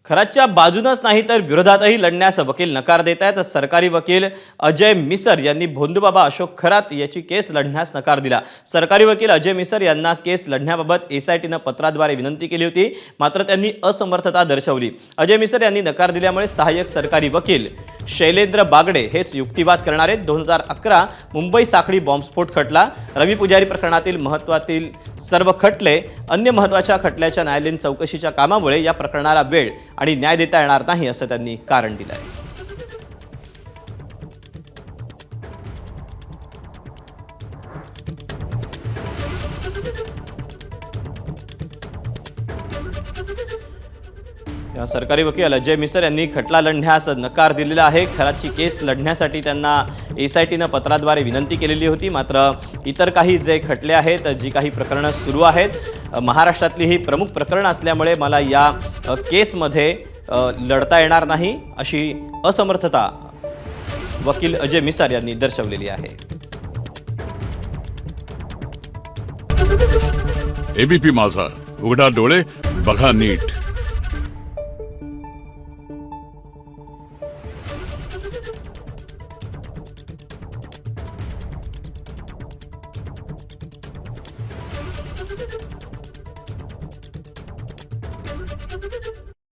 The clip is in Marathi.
खराच्या बाजूनच नाही तर विरोधातही लढण्यास वकील नकार देत आहेत। सरकारी वकील अजय मिसर यांनी भोंदूबाबा अशोक खरात याची केस लढण्यास नकार दिला। सरकारी वकील अजय मिसर यांना केस लढण्याबाबत एसआयटीने पत्राद्वारे विनंती केली होती, मात्र त्यांनी असमर्थता दर्शवली। अजय मिसर यांनी नकार दिल्यामुळे सहाय्यक सरकारी वकील शैलेंद्र बागडे हेच युक्तिवाद करणारे 2011 मुंबई साखळी बॉम्बस्फोट खटला, रवी पुजारी प्रकरणातील महत्त्वातील सर्व खटले, अन्य महत्त्वाच्या खटल्याच्या न्यायालयीन चौकशीच्या कामामुळे या प्रकरणाला वेळ आणि न्याय देता येणार नाही असं त्यांनी कारण दिलं आहे। सरकारी वकील अजय मिसर यांनी खटला लढण्यास नकार दिलेला आहे। खराची केस लढण्यासाठी त्यांना एसआयटीने पत्राद्वारे विनंती केलेली होती, मात्र इतर काही जे खटले आहेत, जी काही प्रकरणं सुरू आहेत, महाराष्ट्रातली ही प्रमुख प्रकरणं असल्यामुळे मला या केसमध्ये लढता येणार नाही अशी असमर्थता वकील अजय मिसर यांनी दर्शवलेली आहे। एबीपी माझा, उघडा डोळे बघा नीट।